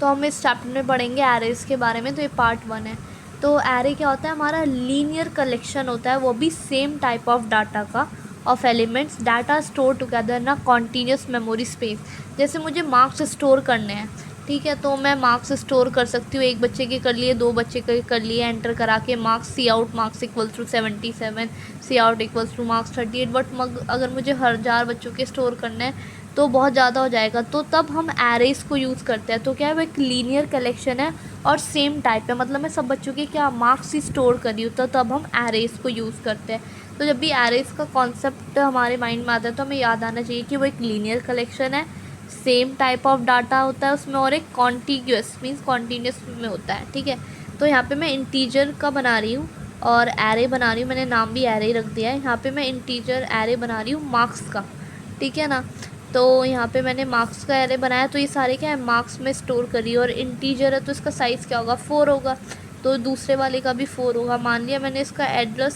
तो हम इस चैप्टर में पढ़ेंगे एरेज़ के बारे में। तो ये पार्ट 1 है। तो एरे क्या होता है? हमारा लीनियर कलेक्शन होता है, वो भी सेम टाइप ऑफ डाटा का, of elements data store together ना कॉन्टीन्यूस मेमोरी स्पेस। जैसे मुझे मार्क्स स्टोर करने हैं, ठीक है, तो मैं मार्क्स स्टोर कर सकती हूँ। एक बच्चे के कर लिए, 2 बच्चे के कर लिए, एंटर करा के marks, cout marks equals to 77, cout equals to marks 38। But अगर मुझे 1000 बच्चों के स्टोर करने हैं तो बहुत ज़्यादा हो जाएगा, तो तब हम एरेज़ को यूज़ करते हैं। तो क्या है, वो एक लीनियर कलेक्शन है और सेम टाइप है, मतलब मैं सब बच्चों के क्या मार्क्स ही स्टोर कर रही हूँ, तो तब हम एरेज़ को यूज़ करते हैं। तो जब भी एरेज़ का कॉन्सेप्ट हमारे माइंड में आता है तो हमें याद आना चाहिए कि वो एक लीनियर कलेक्शन है, सेम टाइप ऑफ डाटा होता है उसमें, और एक कॉन्टीग्यूस मीन्स कॉन्टीन्यूस में होता है, ठीक है। तो यहाँ पे मैं इंटीजर का बना रही हूँ और एरे बना रही हूँ, मैंने नाम भी एरे रख दिया है। यहाँ पे मैं इंटीजर एरे बना रही हूँ मार्क्स का, ठीक है ना। तो यहाँ पे मैंने मार्क्स का एरे बनाया, तो ये सारे क्या है, मार्क्स में स्टोर करी, और इंटीजर है तो इसका साइज़ क्या होगा, 4 होगा, तो दूसरे वाले का भी 4 होगा। मान लिया मैंने इसका एड्रेस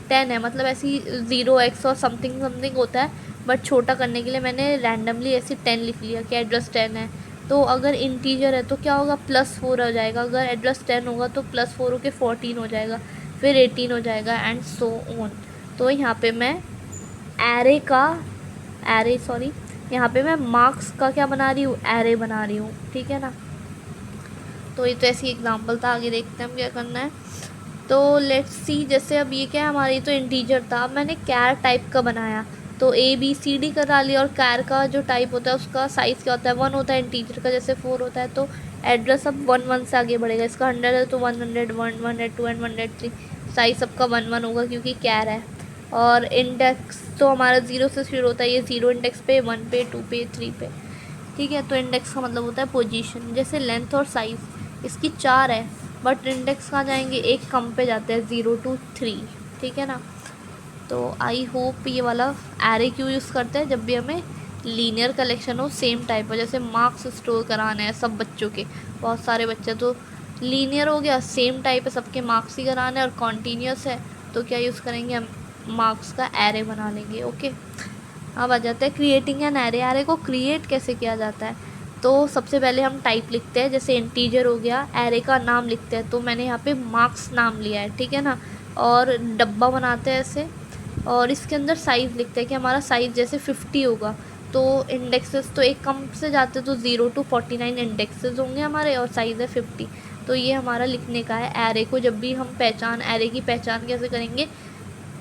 10 है, मतलब ऐसी 0x और समथिंग समथिंग होता है, बट छोटा करने के लिए मैंने रैंडमली ऐसी 10 लिख लिया कि एड्रेस 10 है। तो अगर इंटीजर है तो क्या होगा, +4 हो जाएगा, अगर एड्रेस 10 होगा तो +4 होकर 14 हो जाएगा, फिर 18 हो जाएगा, एंड सो ऑन। तो यहाँ पे मैं यहाँ पे मैं मार्क्स का क्या बना रही हूँ, एरे बना रही हूँ, ठीक है ना। तो ये तो ऐसी एग्जांपल था, आगे देखते हैं हम क्या करना है। तो लेट्स सी, जैसे अब ये क्या है, हमारी तो इंटीजर था, अब मैंने कैर टाइप का बनाया, तो ABCD करा लिया, और कैर का जो टाइप होता है उसका साइज़ क्या होता है, 1 होता है, इंटीजर का जैसे 4 होता है। तो एड्रेस अब 1 से आगे बढ़ेगा, इसका 100 है तो 100, 1, 102 एंड 103, साइज़ सबका 1 होगा क्योंकि कैर है। और इंडेक्स तो हमारा 0 से शुरू होता है, ये 0 इंडेक्स पे, 1 पे, 2 पे, 3 पे, ठीक है। तो इंडेक्स का मतलब होता है पोजीशन। जैसे लेंथ और साइज़ इसकी 4 है, बट इंडेक्स कहाँ जाएंगे, एक कम पे जाते हैं, 0 to 3, ठीक है ना। तो आई होप ये वाला एरे क्यों यूज़ करते हैं, जब भी हमें लीनियर कलेक्शन हो, सेम टाइप हो, जैसे मार्क्स स्टोर कराने हैं सब बच्चों के, बहुत सारे बच्चे, तो लीनियर हो गया, सेम टाइप है, सबके मार्क्स ही कराने हैं, और कॉन्टीन्यूस है तो क्या यूज़ करेंगे हम, मार्क्स का एरे बना लेंगे, ओके। अब आ जाते हैं क्रिएटिंग एन एरे। एरे को क्रिएट कैसे किया जाता है, तो सबसे पहले हम टाइप लिखते हैं, जैसे इंटीजर हो गया, एरे का नाम लिखते हैं, तो मैंने यहाँ पे मार्क्स नाम लिया है, ठीक है ना। और डब्बा बनाते हैं ऐसे, और इसके अंदर साइज़ लिखते हैं कि हमारा साइज़ जैसे 50 होगा, तो इंडेक्सेस तो एक कम से जाते तो 0 to 49 इंडेक्सेस होंगे हमारे, और साइज़ है 50। तो ये हमारा लिखने का है एरे को। जब भी हम एरे की पहचान कैसे करेंगे,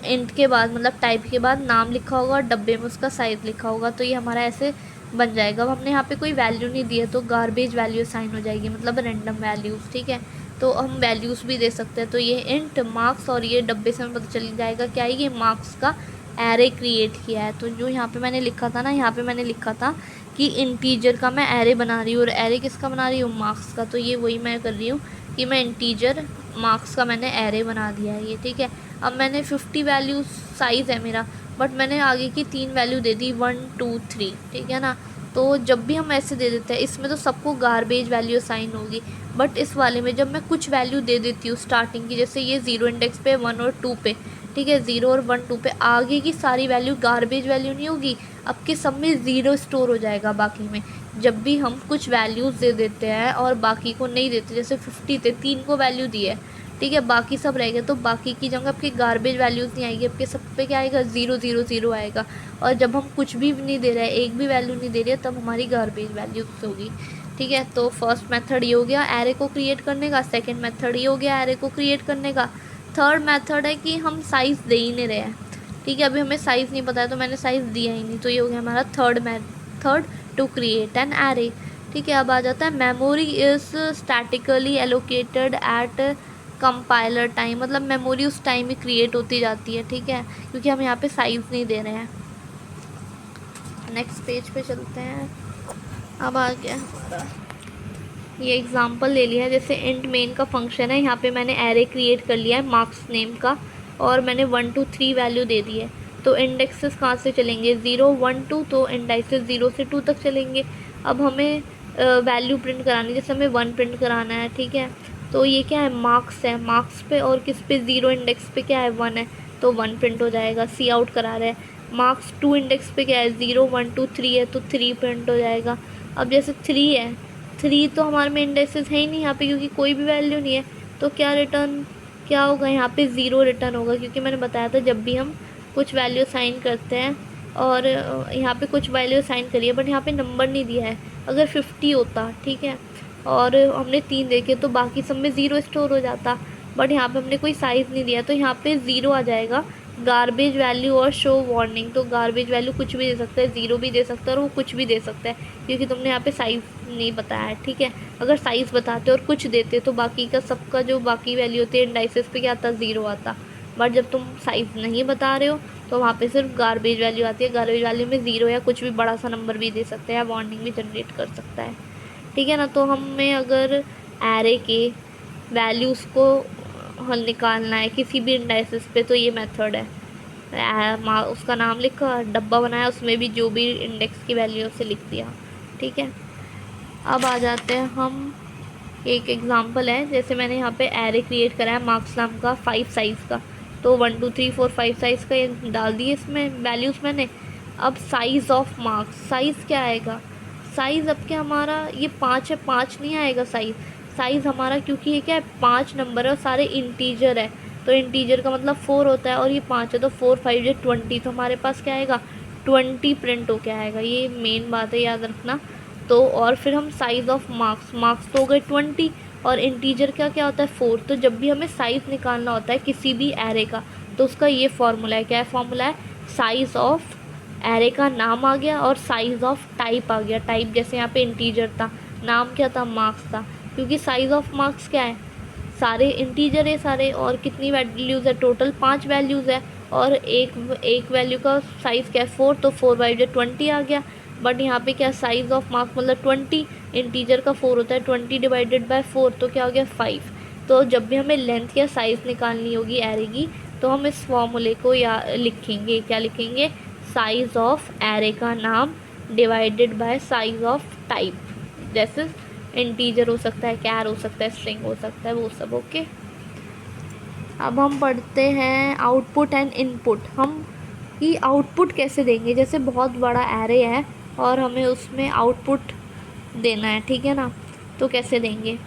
इंट के बाद मतलब टाइप के बाद नाम लिखा होगा और डब्बे में उसका साइज़ लिखा होगा, तो ये हमारा ऐसे बन जाएगा। अब हमने यहाँ पे कोई वैल्यू नहीं दी है तो गार्बेज वैल्यू साइन हो जाएगी, मतलब रैंडम वैल्यूज़, ठीक है। तो हम वैल्यूज़ भी दे सकते हैं, तो ये इंट मार्क्स, और ये डब्बे से हमें पता चल जाएगा क्या है, ये मार्क्स का एरे क्रिएट किया है। तो जो यहाँ पे मैंने लिखा था ना, यहाँ पे मैंने लिखा था कि इंटीजर का मैं एरे बना रही हूँ, और एरे किसका बना रही हूँ, मार्क्स का। तो ये वही मैं कर रही हूँ कि मैं इंटीजर मार्क्स का मैंने एरे बना दिया है ये, ठीक है। अब मैंने 50 वैल्यू साइज़ है मेरा, बट मैंने आगे की 3 वैल्यू दे दी, 1 2 3, ठीक है ना। तो जब भी हम ऐसे दे देते हैं, इसमें तो सबको गार्बेज वैल्यू साइन होगी, बट इस वाले में जब मैं कुछ वैल्यू दे देती हूँ स्टार्टिंग की, जैसे ये 0 इंडेक्स पे, 1 और 2 पे, ठीक है, 0 और 1 2 पे, आगे की सारी वैल्यू गार्बेज वैल्यू नहीं होगी, अब के सब में 0 स्टोर हो जाएगा बाकी में। जब भी हम कुछ वैल्यूज़ दे देते हैं और बाकी को नहीं देते, जैसे 50 थे, 3 को वैल्यू दी है, ठीक है, बाकी सब रह गए, तो बाकी की जगह आपकी गार्बेज वैल्यूज़ नहीं आएगी, आपके सब पे क्या आएगा, 0 0 0 आएगा। और जब हम कुछ भी नहीं दे रहे हैं, एक भी वैल्यू नहीं दे रहे हैं, तब हमारी गार्बेज वैल्यूज़ होगी, ठीक है। तो फर्स्ट मेथड ये हो गया एरे को क्रिएट करने का, सेकंड मेथड ये हो गया एरे को क्रिएट करने का। थर्ड मेथड है कि हम साइज़ दे ही नहीं रहे हैं, ठीक है, अभी हमें साइज़ नहीं पता है तो मैंने साइज़ दिया ही नहीं, तो ये हो गया हमारा third method to create an array, ठीक है। अब आ जाता है memory is statically allocated at compiler time, मतलब मेमोरी उस टाइम ही क्रिएट होती जाती है, ठीक है, क्योंकि हम यहाँ पे साइज़ नहीं दे रहे हैं। नेक्स्ट पेज पे चलते हैं। अब आ गया हमारा ये एग्जांपल ले लिया है, जैसे इंट मेन का फंक्शन है, यहाँ पे मैंने एरे क्रिएट कर लिया है मार्क्स नेम का, और मैंने 1 2 3 वैल्यू दे दी है। तो इंडेक्सेस कहाँ से चलेंगे, 0 1 2, तो इंडेक्सेस 0 से 2 तक चलेंगे। अब हमें वैल्यू प्रिंट करानी, जैसे हमें 1 प्रिंट कराना है, ठीक है। तो ये क्या है, मार्क्स है, मार्क्स पे और किस पे, 0 इंडेक्स पे क्या है, 1 है, तो 1 प्रिंट हो जाएगा, सी आउट करा रहे हैं। मार्क्स 2 इंडेक्स पे क्या है, 0 1 2 3 है, तो 3 प्रिंट हो जाएगा। अब जैसे 3 है, 3 तो हमारे में इंडेक्सेस है ही नहीं यहाँ पे, क्योंकि कोई भी वैल्यू नहीं है। तो क्या होगा यहाँ पे, 0 रिटर्न होगा, क्योंकि मैंने बताया था जब भी हम कुछ वैल्यू साइन करते हैं और यहाँ पे कुछ वैल्यू साइन करिए बट यहाँ पे नंबर नहीं दिया है। अगर 50 होता, ठीक है, और हमने 3 देखे तो बाकी सब में 0 स्टोर हो जाता, बट यहाँ पे हमने कोई साइज़ नहीं दिया तो यहाँ पे 0 आ जाएगा। गार्बेज वैल्यू और शो वार्निंग, तो गार्बेज वैल्यू कुछ भी दे सकता है, 0 भी दे सकता है और वो कुछ भी दे सकता है, क्योंकि तुमने यहाँ पे साइज़ नहीं बताया है, ठीक है। अगर साइज़ बताते और कुछ देते तो बाकी का सबका जो बाकी वैल्यू होती है इंडाइसेस पे क्या आता, 0 आता, बट जब तुम साइज़ नहीं बता रहे हो तो वहाँ पे सिर्फ गार्बेज वैल्यू आती है। गार्बेज वैल्यू में 0 या कुछ भी बड़ा सा नंबर भी दे सकते हैं या वार्निंग भी जनरेट कर सकता है, ठीक है ना। तो हमें अगर एरे के वैल्यूज़ को हल निकालना है किसी भी इंडाइसिस पे तो ये मेथड है। उसका नाम लिखा, डब्बा बनाया, उसमें भी जो भी इंडेक्स की वैल्यू उसे लिख दिया, ठीक है। अब आ जाते हैं हम, एक एग्जांपल है, जैसे मैंने यहाँ पे एरे क्रिएट करा है मार्क्स नाम का 5 साइज़ का, तो 1 2 3 4 5 साइज़ का ये डाल दिए इसमें वैल्यूज़ मैंने। अब साइज़ ऑफ मार्क्स, साइज़ क्या आएगा, साइज़ अब क्या हमारा ये 5 है, 5 नहीं आएगा साइज़ हमारा, क्योंकि ये क्या है 5 नंबर है और सारे इंटीजर है, तो इंटीजर का मतलब 4 होता है और ये 5 है, तो 4 5 ये 20, तो हमारे पास क्या आएगा 20 प्रिंट हो क्या आएगा, ये मेन बात है, याद रखना। तो और फिर हम साइज़ ऑफ मार्क्स तो हो गए 20 और इंटीजर क्या क्या होता है 4, तो जब भी हमें साइज़ निकालना होता है किसी भी एरे का तो उसका ये फॉर्मूला है, क्या फॉर्मूला है, साइज़ ऑफ एरे का नाम आ गया और साइज़ ऑफ टाइप आ गया। टाइप जैसे यहाँ पे इंटीजर था, नाम क्या था, मार्क्स था, क्योंकि साइज़ ऑफ मार्क्स क्या है, सारे इंटीजर है सारे, और कितनी वैल्यूज़ है, टोटल 5 वैल्यूज़ है, और एक वैल्यू का साइज़ क्या है 4, तो 4 बाई 20 आ गया। बट यहाँ पे क्या साइज़ ऑफ मार्क्स मतलब 20, इंटीजर का 4 होता है, 20 डिवाइडेड बाय 4 तो क्या हो गया 5। तो जब भी हमें लेंथ या साइज़ निकालनी होगी एरे की तो हम इस फॉर्मूले को या लिखेंगे, क्या लिखेंगे, साइज़ ऑफ एरे का नाम divided by size of type, जैसे इंटीजर हो सकता है, कैर हो सकता है, स्ट्रिंग हो सकता है, वो सब, ओके। अब हम पढ़ते हैं आउटपुट एंड इनपुट। हम कि आउटपुट कैसे देंगे, जैसे बहुत बड़ा एरे है और हमें उसमें आउटपुट देना है, ठीक है ना, तो कैसे देंगे,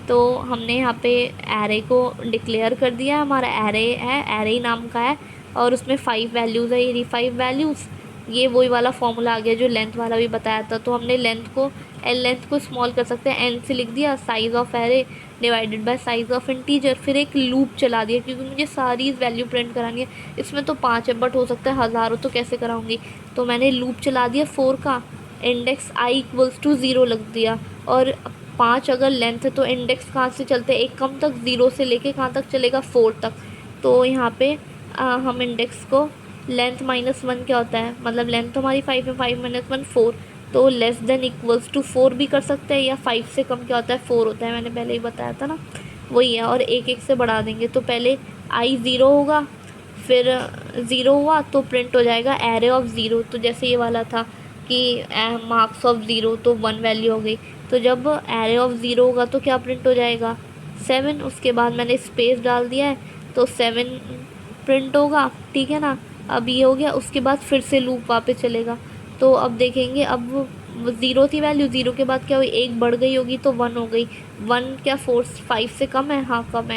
तो हमने यहाँ पे एरे को डिक्लेयर कर दिया, हमारा एरे है, एरे नाम का है और उसमें 5 वैल्यूज़ है, ये 5 वैल्यूज़, ये वही वाला फॉर्मूला आ गया जो लेंथ वाला भी बताया था। तो हमने लेंथ को स्मॉल कर सकते हैं, एन से लिख दिया, size of array divided by size of integer, फिर एक लूप चला दिया क्योंकि मुझे सारी वैल्यू प्रिंट करानी है। इसमें तो 5 है बट हो सकता है हज़ारों, तो कैसे कराऊंगी, तो मैंने लूप चला दिया 4 का, इंडेक्स आई इक्वल्स टू 0 लग दिया, और 5 अगर लेंथ है तो इंडेक्स कहाँ से चलते हैं, एक कम तक, 0 से लेके कहाँ तक चलेगा 4 तक। तो यहाँ पे हम इंडेक्स को लेंथ -1 क्या होता है, मतलब लेंथ तो हमारी 5 है, 5 - 1 4, तो लेस देन इक्वल्स टू 4 भी कर सकते हैं, या 5 से कम क्या होता है 4 होता है, मैंने पहले ही बताया था ना, वही है। और एक एक से बढ़ा देंगे, तो पहले आई 0 होगा, फिर 0 हुआ तो प्रिंट हो जाएगा एरे ऑफ 0, तो जैसे ये वाला था कि मार्क्स ऑफ 0 तो 1 वैल्यू हो गई, तो जब एरे ऑफ 0 होगा तो क्या प्रिंट हो जाएगा 7, उसके बाद मैंने स्पेस डाल दिया है तो 7 प्रिंट होगा, ठीक है ना। अब ये हो गया, उसके बाद फिर से लूप वापस चलेगा, तो अब देखेंगे, अब 0 थी वैल्यू, 0 के बाद क्या हुई, एक बढ़ गई होगी तो 1 हो गई, 1 क्या 5 से कम है, हाँ कम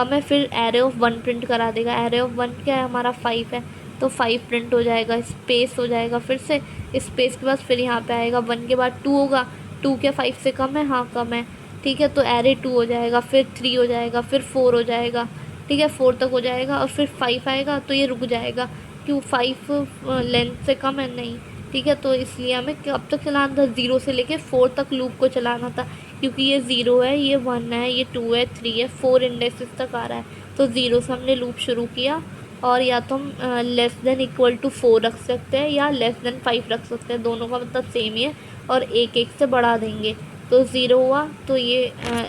है, फिर एरे ऑफ 1 प्रिंट करा देगा, एरे ऑफ 1 क्या है हमारा 5 है, तो 5 प्रिंट हो जाएगा, स्पेस हो जाएगा, फिर से स्पेस के बाद फिर यहाँ पे आएगा 1 के बाद 2 होगा, 2 क्या 5 से कम है, हाँ कम है, ठीक है, तो एरे 2 हो जाएगा, फिर 3 हो जाएगा, फिर 4 हो जाएगा, ठीक है, 4 तक हो जाएगा, और फिर 5 आएगा तो ये रुक जाएगा, क्यों 5 लेंथ से कम है नहीं, ठीक है, तो इसलिए हमें कब तक चलाना था, 0 से लेके 4 तक लूप को चलाना था, क्योंकि ये 0 है, ये 1 है, ये 2 है, 3 है, 4 इंडेक्सेस तक आ रहा है, तो 0 से हमने लूप शुरू किया, और या तो हम लेस देन इक्वल टू 4 रख सकते हैं या लेस देन 5 रख सकते हैं, दोनों का मतलब सेम ही है, और एक एक से बढ़ा देंगे, तो 0 हुआ तो ये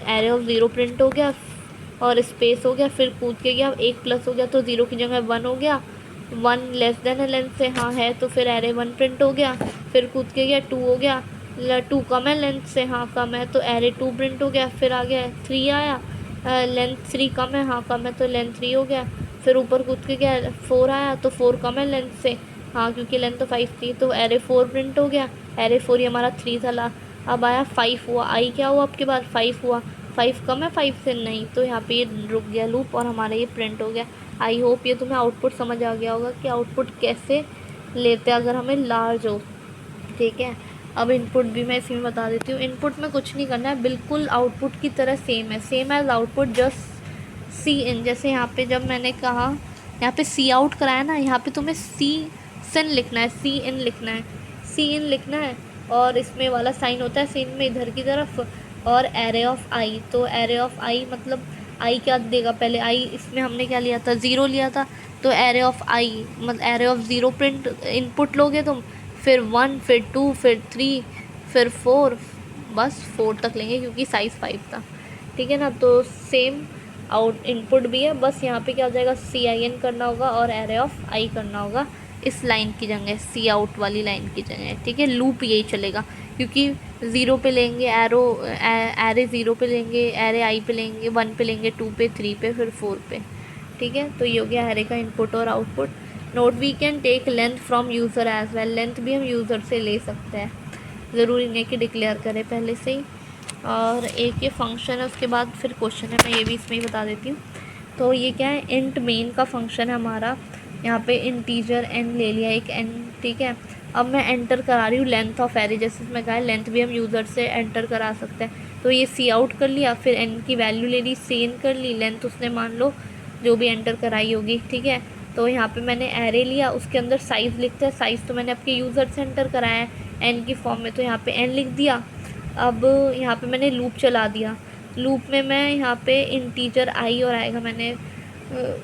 एरे ऑफ 0 प्रिंट हो गया, और स्पेस हो गया, फिर कूद के गया, 1 प्लस हो गया तो 0 की जगह 1 हो गया, 1 लेस देन है लेंथ से, हाँ है, तो फिर एरे 1 प्रिंट हो गया, फिर कूद के गया 2 हो गया, 2 कम है लेंथ से, हाँ कम है, तो एरे 2 प्रिंट हो गया, फिर आ गया 3 आया, लेंथ 3 कम है, हाँ कम है, तो लेंथ 3 हो गया, फिर ऊपर कूद के गया 4 आया, तो 4 कम है लेंथ से, हाँ क्योंकि लेंथ तो 5 थी, तो एरे 4 प्रिंट हो गया, एरे 4 ही हमारा 3 था अब आया 5 हुआ, आई क्या हुआ आपके पास 5 हुआ, 5 कम है 5 से, नहीं, तो यहाँ पे ये रुक गया लूप और हमारा ये प्रिंट हो गया। आई होप ये तुम्हें आउटपुट समझ आ गया होगा कि आउटपुट कैसे लेते हैं अगर हमें लार्ज हो। ठीक है, अब इनपुट भी मैं इसी में बता देती हूँ। इनपुट में कुछ नहीं करना है, बिल्कुल आउटपुट की तरह सेम है, same as output, just see in. जैसे यहाँ पे जब मैंने कहा यहाँ पे सी आउट कराया ना, यहाँ पे तुम्हें सी सिन लिखना है, सी इन लिखना है, सी इन लिखना है, और इसमें वाला साइन होता है सिन में इधर की तरफ, और एरे ऑफ आई। तो एरे ऑफ आई मतलब आई क्या देगा, पहले आई इसमें हमने क्या लिया था, ज़ीरो लिया था, तो एरे ऑफ आई मतलब array of zero print input लोगे तुम, फिर 1 फिर 2 फिर 3 फिर 4, बस 4 तक लेंगे क्योंकि साइज़ 5 था। ठीक है ना, तो सेम आउट इनपुट भी है, बस यहाँ पे क्या हो जाएगा, सी आई एन करना होगा और एरे ऑफ आई करना होगा इस लाइन की जगह, सी आउट वाली लाइन की जगह। ठीक है, लूप यही चलेगा क्योंकि ज़ीरो पे लेंगे एरे ज़ीरो पे लेंगे, एरे आई पे लेंगे, 1 पे लेंगे, 2 पे, 3 पे, फिर 4 पे। ठीक है, तो ये हो गया एरे का इनपुट और output. Note we can take length from user as well, length भी हम यूज़र से ले सकते हैं, ज़रूरी नहीं कि डिक्लेयर करें पहले से ही। और एक ये फंक्शन है, उसके बाद फिर क्वेश्चन है, मैं ये भी इसमें ही बता देती हूँ। तो ये क्या है, इंट मेन का फंक्शन है हमारा, यहाँ पे इंटीजर n ले लिया, एक n। ठीक है, अब मैं एंटर करा रही हूँ लेंथ ऑफ एरे, जैसे इसमें कहा है लेंथ भी हम यूज़र से एंटर करा सकते हैं। तो ये सी आउट कर लिया, फिर n की वैल्यू ले ली, सी इन कर ली, लेंथ उसने मान लो जो भी एंटर कराई होगी। ठीक है, तो यहाँ पे मैंने एरे लिया, उसके अंदर साइज़ लिखते हैं, साइज़ तो मैंने आपके यूज़र से एंटर कराया है n की फॉर्म में, तो यहाँ पे n लिख दिया। अब यहाँ पे मैंने लूप चला दिया, लूप में मैं यहाँ पे इंटीजर आई और आएगा, मैंने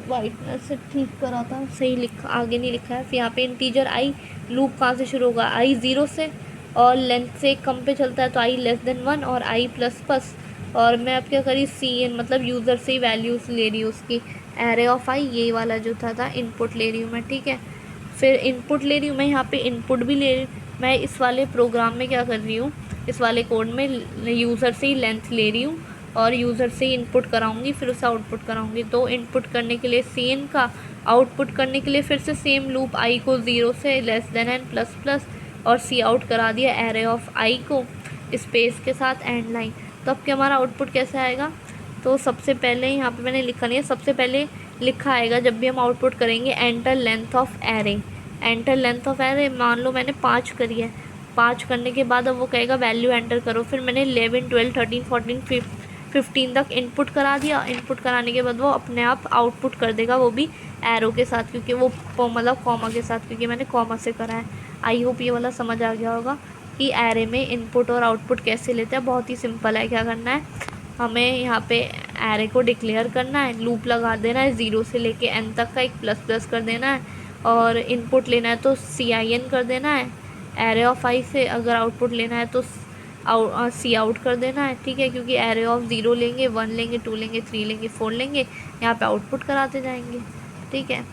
वाइटनर से ठीक करा था, सही लिखा, आगे नहीं लिखा है। फिर यहाँ पे इंटीजर आई, लूप कहाँ से शुरू होगा, आई ज़ीरो से, और लेंथ से कम पे चलता है तो आई लेस देन 1 और आई प्लस प्लस। और मैं अब क्या करी, सी एन मतलब यूज़र से ही वैल्यूज़ ले रही हूँ उसकी, एरे ऑफ आई ये वाला जो था इनपुट ले रही हूँ मैं। ठीक है, फिर इनपुट ले रही हूँ मैं, यहाँ पे इनपुट भी ले रही हूँ मैं, इस वाले प्रोग्राम में क्या कर रही हूँ, इस वाले कोड में यूज़र से ही लेंथ ले रही हूँ और यूज़र से ही इनपुट कराऊंगी, फिर उसे आउटपुट कराऊंगी। तो इनपुट करने के लिए सी इन का, आउटपुट करने के लिए फिर से सेम लूप, आई को 0 से less than N plus plus, और सी आउट करा दिया एरे ऑफ आई को स्पेस के साथ एंड लाइन। तो अब क्या हमारा आउटपुट कैसे आएगा, तो सबसे पहले यहाँ पे मैंने लिखा नहीं है, सबसे पहले लिखा आएगा जब भी हम आउटपुट करेंगे, enter length of array. Enter length of array मान लो मैंने 5 करी है, 5 करने के बाद अब वो कहेगा वैल्यू एंटर करो, फिर मैंने 11 12 13 14 15 तक इनपुट करा दिया। इनपुट कराने के बाद वो अपने आप आउटपुट कर देगा, वो भी एरो के साथ, क्योंकि वो मतलब कॉमा के साथ, क्योंकि मैंने कॉमा से करा है। आई होप ये वाला समझ आ गया होगा कि एरे में इनपुट और आउटपुट कैसे लेते हैं। बहुत ही सिंपल है, क्या करना है, हमें यहाँ पे एरे को डिक्लेयर करना है, लूप लगा देना है 0 से लेके n तक का, एक प्लस प्लस कर देना है, और इनपुट लेना है तो CIN कर देना है एरे ऑफ आई से, अगर आउटपुट लेना है तो सी आउट कर देना है। ठीक है, क्योंकि एरे ऑफ 0 लेंगे, 1 लेंगे, 2 लेंगे, 3 लेंगे, 4 लेंगे, यहाँ पे आउटपुट कराते जाएंगे। ठीक है।